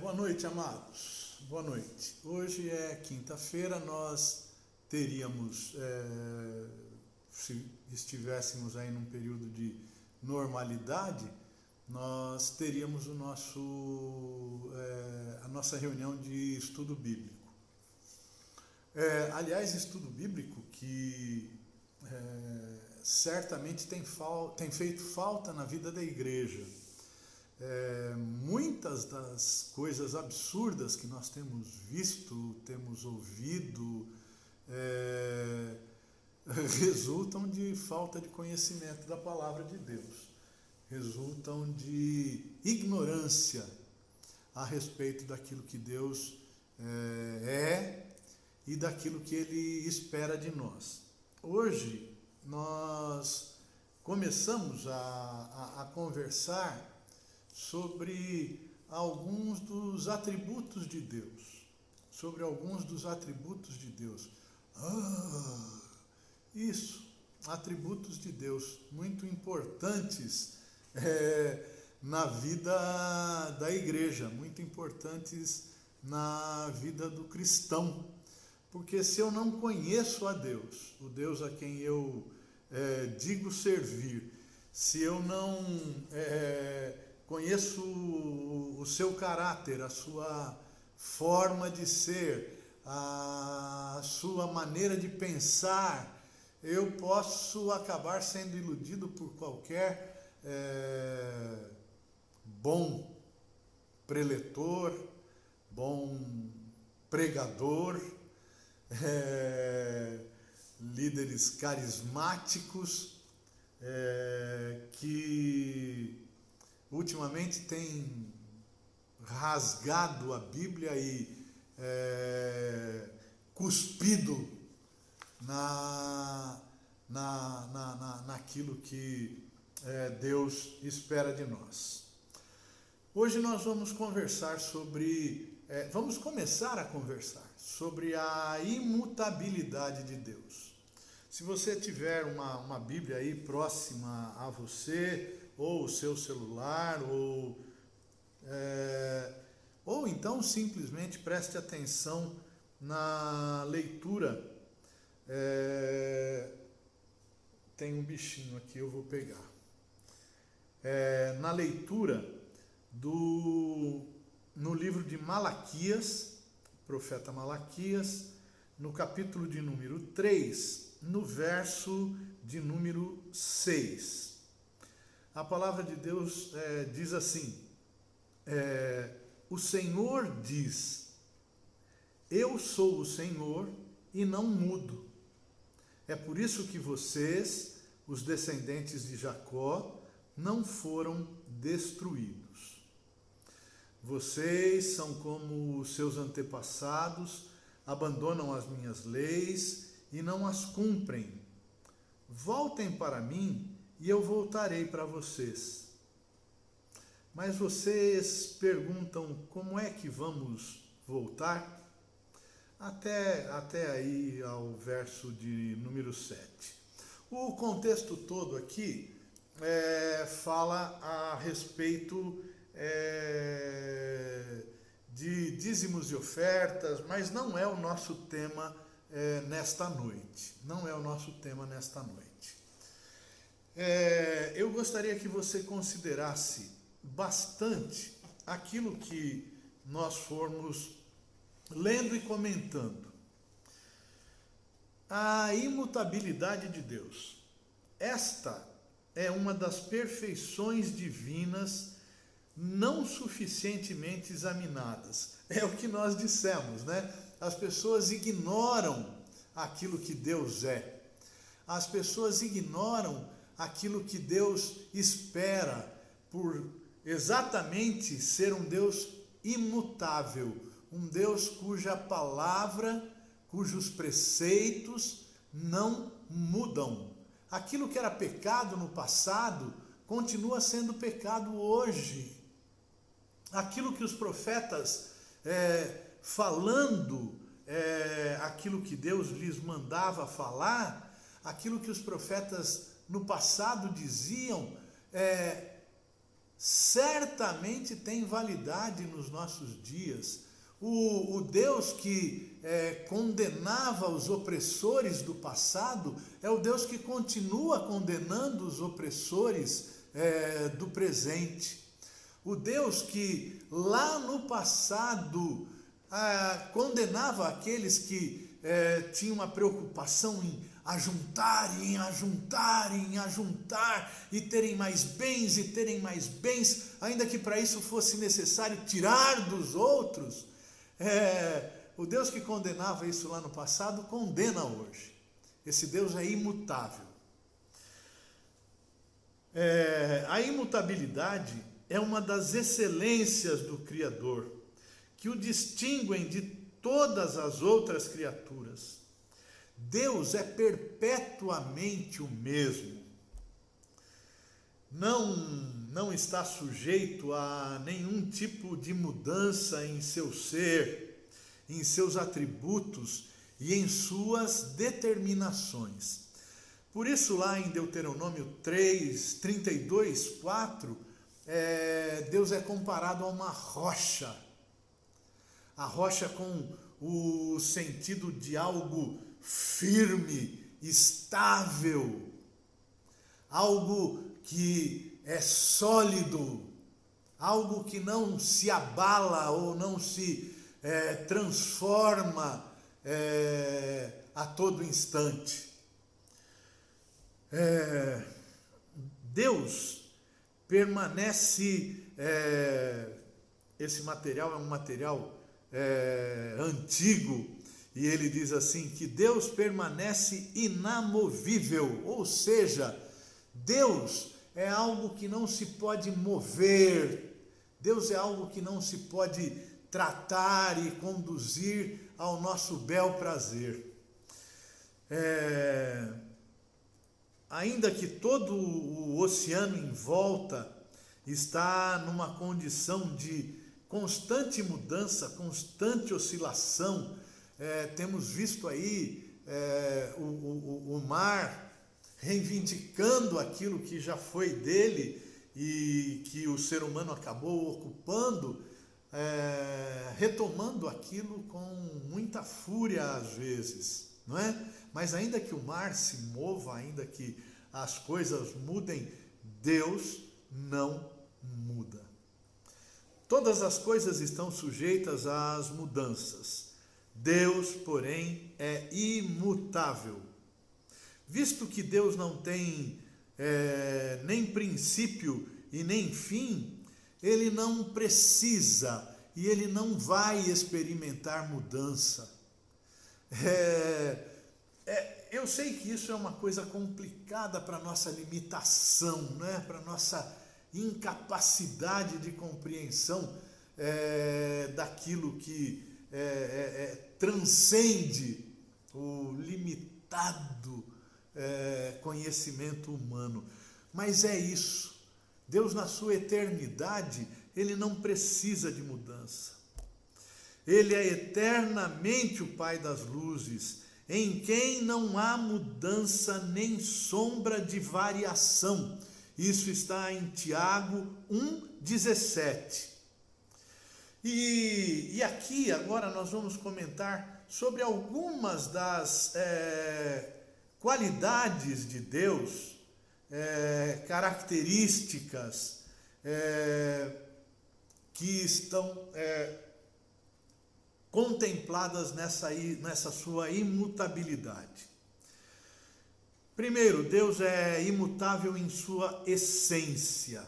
Boa noite, amados. Boa noite. Hoje é quinta-feira, nós teríamos, se estivéssemos aí num período de normalidade, nós teríamos a nossa reunião de estudo bíblico. Aliás, estudo bíblico que certamente tem feito falta na vida da igreja. Muitas das coisas absurdas que nós temos visto, temos ouvido, resultam de falta de conhecimento da palavra de Deus, resultam de ignorância a respeito daquilo que Deus é e daquilo que Ele espera de nós. Hoje nós começamos a conversar sobre alguns dos atributos de Deus. Isso, atributos de Deus, muito importantes na vida da igreja, muito importantes na vida do cristão. Porque se eu não conheço a Deus, o Deus a quem eu digo servir, se eu não conheço o seu caráter, a sua forma de ser, a sua maneira de pensar, eu posso acabar sendo iludido por qualquer bom preletor, bom pregador, líderes carismáticos que ultimamente tem rasgado a Bíblia e cuspido naquilo que Deus espera de nós. Hoje nós vamos começar a conversar sobre a imutabilidade de Deus. Se você tiver uma Bíblia aí próxima a você, ou o seu celular, ou então simplesmente preste atenção na leitura. Tem um bichinho aqui, eu vou pegar. Na leitura no livro de Malaquias, profeta Malaquias, no capítulo de número 3, no verso de número 6. A palavra de Deus diz assim: o Senhor diz, eu sou o Senhor e não mudo. É por isso que vocês, os descendentes de Jacó, não foram destruídos. Vocês são como os seus antepassados, abandonam as minhas leis e não as cumprem. Voltem para mim e eu voltarei para vocês. Mas vocês perguntam, como é que vamos voltar? Até aí ao verso de número 7. O contexto todo aqui fala a respeito de dízimos e ofertas, mas não é o nosso tema nesta noite. Não é o nosso tema nesta noite. Eu gostaria que você considerasse bastante aquilo que nós formos lendo e comentando. A imutabilidade de Deus. Esta é uma das perfeições divinas não suficientemente examinadas. É o que nós dissemos, né? As pessoas ignoram aquilo que Deus é. As pessoas ignoram aquilo que Deus espera por exatamente ser um Deus imutável, um Deus cuja palavra, cujos preceitos não mudam. Aquilo que era pecado no passado continua sendo pecado hoje. Aquilo que os profetas falando aquilo que Deus lhes mandava falar, aquilo que os profetas no passado diziam, certamente tem validade nos nossos dias. O Deus que condenava os opressores do passado é o Deus que continua condenando os opressores do presente. O Deus que lá no passado condenava aqueles que tinham uma preocupação em ajuntar e terem mais bens, ainda que para isso fosse necessário tirar dos outros. O Deus que condenava isso lá no passado condena hoje. Esse Deus é imutável. A imutabilidade é uma das excelências do Criador, que o distinguem de todas as outras criaturas. Deus é perpetuamente o mesmo. Não está sujeito a nenhum tipo de mudança em seu ser, em seus atributos e em suas determinações. Por isso, lá em Deuteronômio 3, 32, 4, Deus é comparado a uma rocha. A rocha com o sentido de algo firme, estável, algo que é sólido, algo que não se abala ou não se transforma a todo instante. Deus permanece, esse material é um material antigo, e ele diz assim, que Deus permanece inamovível, ou seja, Deus é algo que não se pode mover, Deus é algo que não se pode tratar e conduzir ao nosso bel prazer. Ainda que todo o oceano em volta está numa condição de constante mudança, constante oscilação, temos visto aí o mar reivindicando aquilo que já foi dele e que o ser humano acabou ocupando, retomando aquilo com muita fúria às vezes, não é? Mas ainda que o mar se mova, ainda que as coisas mudem, Deus não muda. Todas as coisas estão sujeitas às mudanças. Deus, porém, é imutável. Visto que Deus não tem nem princípio e nem fim, ele não precisa e ele não vai experimentar mudança. Eu sei que isso é uma coisa complicada para a nossa limitação, né? Para a nossa incapacidade de compreensão daquilo que transcende o limitado conhecimento humano. Mas é isso. Deus, na sua eternidade, ele não precisa de mudança. Ele é eternamente o Pai das luzes, em quem não há mudança nem sombra de variação. Isso está em Tiago 1,17. E aqui agora nós vamos comentar sobre algumas das qualidades de Deus, características que estão contempladas nessa sua imutabilidade. Primeiro, Deus é imutável em sua essência.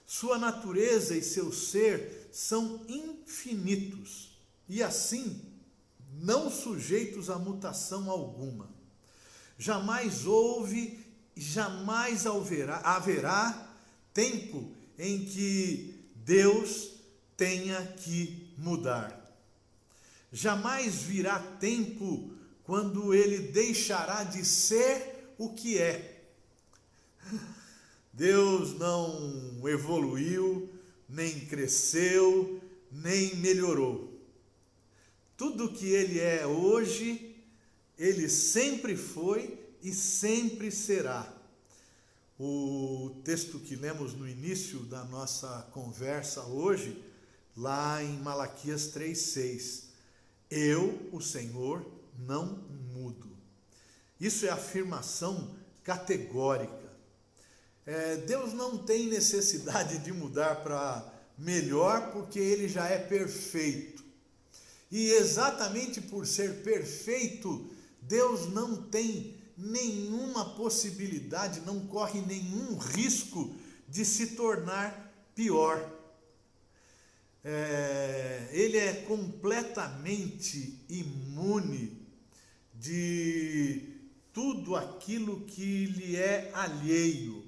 Sua natureza e seu ser são infinitos e, assim, não sujeitos a mutação alguma. Jamais houve e jamais haverá tempo em que Deus tenha que mudar. Jamais virá tempo quando ele deixará de ser o que é. Deus não evoluiu, nem cresceu, nem melhorou. Tudo que ele é hoje, ele sempre foi e sempre será. o texto que lemos no início da nossa conversa hoje, lá em Malaquias 3:6. Eu, o Senhor, não mudo. Isso é afirmação categórica. Deus não tem necessidade de mudar para melhor, porque Ele já é perfeito. E exatamente por ser perfeito, Deus não tem nenhuma possibilidade, não corre nenhum risco de se tornar pior. Ele é completamente imune de tudo aquilo que lhe é alheio.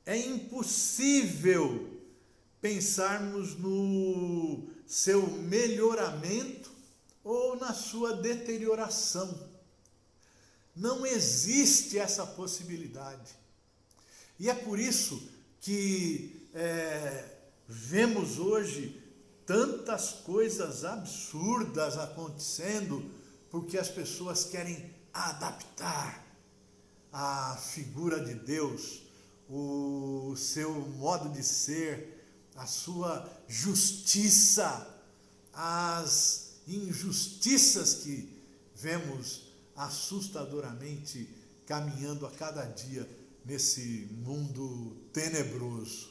É impossível pensarmos no seu melhoramento ou na sua deterioração. Não existe essa possibilidade. E é por isso que vemos hoje tantas coisas absurdas acontecendo, porque as pessoas querem adaptar a figura de Deus, o seu modo de ser, a sua justiça, as injustiças que vemos assustadoramente caminhando a cada dia nesse mundo tenebroso,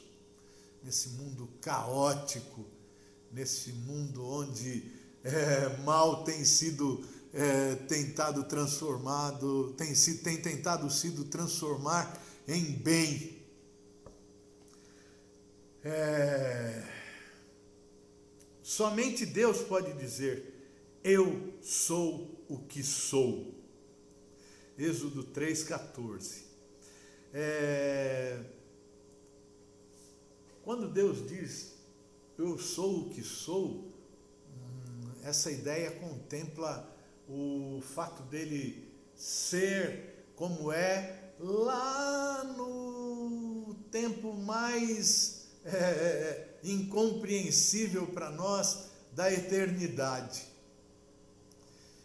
nesse mundo caótico, nesse mundo onde mal tem sido tentado transformado, tem tentado sido transformar em bem. Somente Deus pode dizer: eu sou o que sou. Êxodo 3,14. Quando Deus diz eu sou o que sou, essa ideia contempla o fato dele ser como é lá no tempo mais incompreensível para nós da eternidade.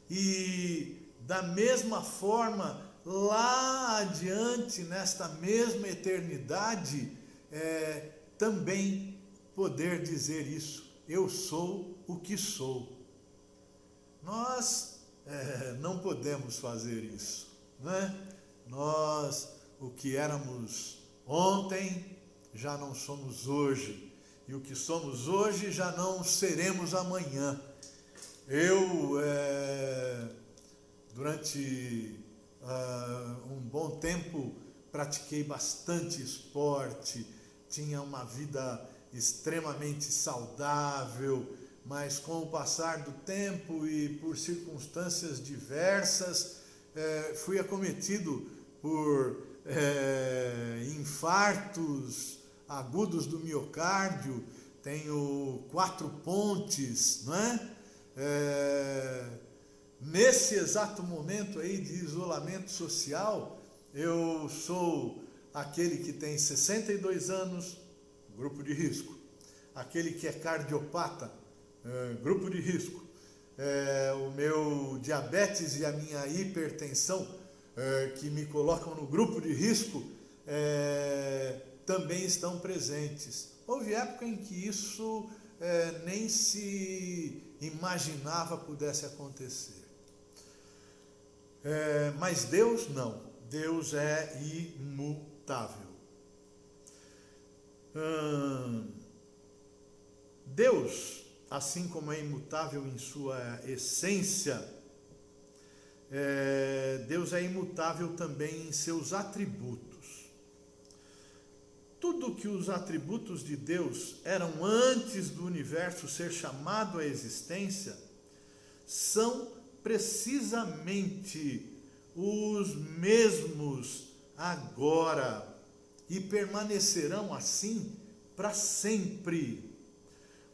E da mesma forma, lá adiante, nesta mesma eternidade, também poder dizer isso: eu sou o que sou. Nós não podemos fazer isso, né? Nós, o que éramos ontem, já não somos hoje, e o que somos hoje já não seremos amanhã. Eu, durante um bom tempo, pratiquei bastante esporte, tinha uma vida extremamente saudável, mas com o passar do tempo e por circunstâncias diversas, fui acometido por infartos agudos do miocárdio, tenho 4 pontes, não é? Nesse exato momento aí de isolamento social, eu sou aquele que tem 62 anos, grupo de risco. Aquele que é cardiopata, grupo de risco. O meu diabetes e a minha hipertensão, que me colocam no grupo de risco, também estão presentes. Houve época em que isso nem se imaginava pudesse acontecer. Mas Deus não. Deus é imutável. Deus, assim como é imutável em sua essência, Deus é imutável também em seus atributos. Tudo que os atributos de Deus eram antes do universo ser chamado à existência, são precisamente os mesmos agora e permanecerão assim para sempre.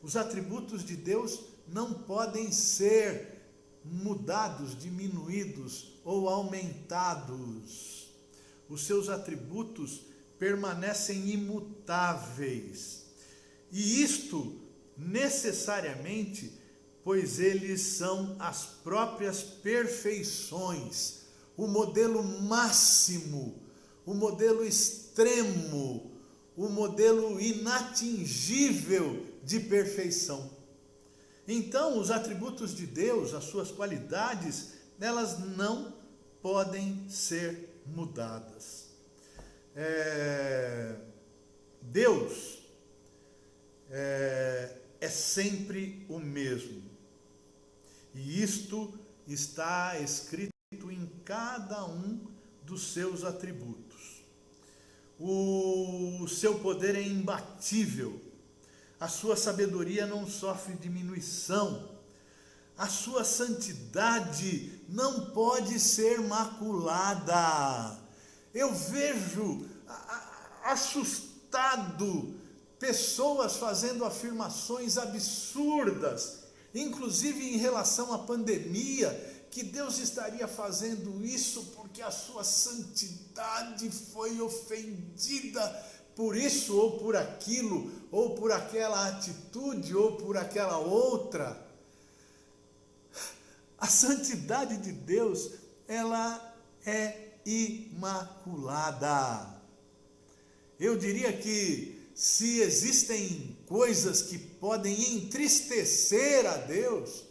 Os atributos de Deus não podem ser mudados, diminuídos ou aumentados. Os seus atributos permanecem imutáveis. E isto necessariamente, pois eles são as próprias perfeições, o modelo máximo, o modelo estándar extremo, o modelo inatingível de perfeição. Então, os atributos de Deus, as suas qualidades, elas não podem ser mudadas. Deus é sempre o mesmo. E isto está escrito em cada um dos seus atributos. O seu poder é imbatível. A sua sabedoria não sofre diminuição. A sua santidade não pode ser maculada. Eu vejo assustado pessoas fazendo afirmações absurdas, inclusive em relação à pandemia, que Deus estaria fazendo isso porque a sua santidade foi ofendida por isso ou por aquilo, ou por aquela atitude, ou por aquela outra. A santidade de Deus, ela é imaculada. Eu diria que se existem coisas que podem entristecer a Deus,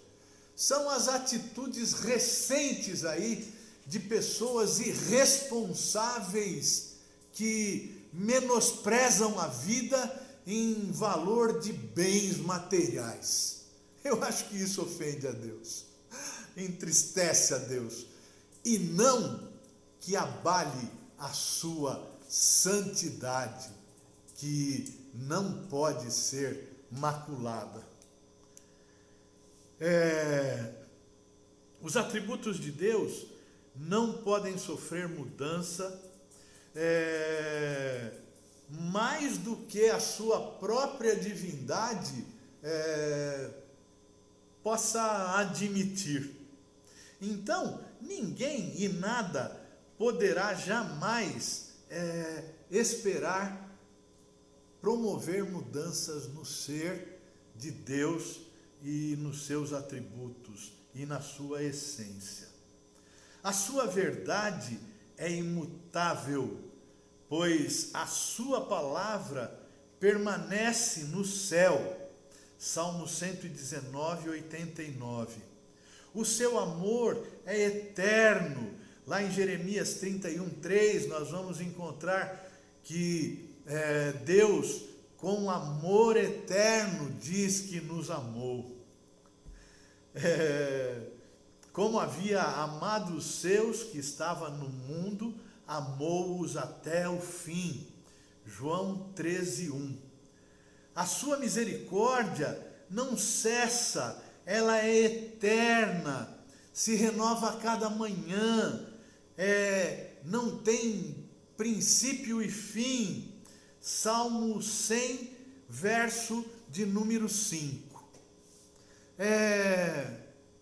são as atitudes recentes aí de pessoas irresponsáveis que menosprezam a vida em valor de bens materiais. Eu acho que isso ofende a Deus, entristece a Deus, e não que abale a sua santidade, que não pode ser maculada. Os atributos de Deus não podem sofrer mudança, mais do que a sua própria divindade possa admitir. Então, ninguém e nada poderá jamais esperar promover mudanças no ser de Deus e nos seus atributos e na sua essência. A sua verdade é imutável, pois a sua palavra permanece no céu. Salmo 119, 89. O seu amor é eterno. Lá em Jeremias 31, 3, nós vamos encontrar que Deus, com amor eterno, diz que nos amou. Como havia amado os seus que estavam no mundo, amou-os até o fim. João 13, 1. A sua misericórdia não cessa, ela é eterna, se renova a cada manhã, não tem princípio e fim. Salmo 100, verso de número 5.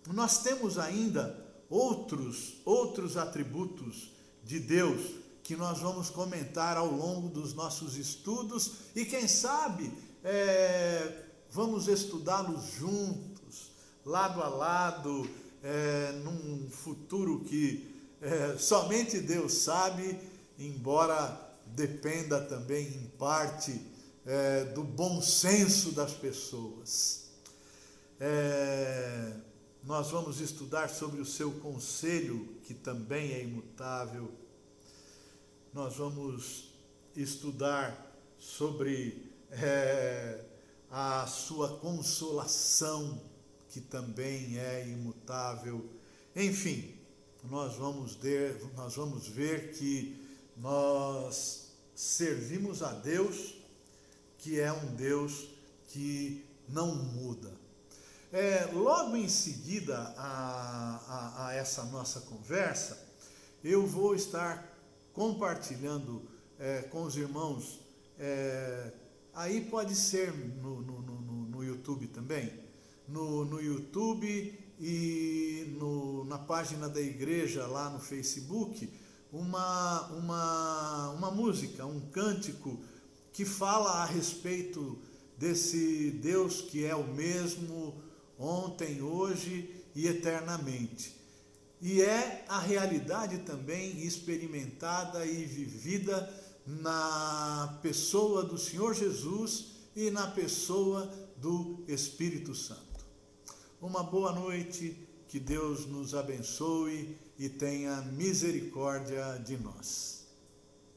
Nós temos ainda outros atributos de Deus que nós vamos comentar ao longo dos nossos estudos e quem sabe vamos estudá-los juntos, lado a lado, num futuro que somente Deus sabe, embora dependa também em parte do bom senso das pessoas. Nós vamos estudar sobre o seu conselho, que também é imutável. Nós vamos estudar sobre a sua consolação, que também é imutável. Enfim, nós vamos ver que nós servimos a Deus, que é um Deus que não muda. Logo em seguida a essa nossa conversa, eu vou estar compartilhando com os irmãos, aí pode ser no YouTube também, no YouTube e na página da igreja lá no Facebook, uma música, um cântico que fala a respeito desse Deus que é o mesmo ontem, hoje e eternamente. E é a realidade também experimentada e vivida na pessoa do Senhor Jesus e na pessoa do Espírito Santo. Uma boa noite, que Deus nos abençoe e tenha misericórdia de nós.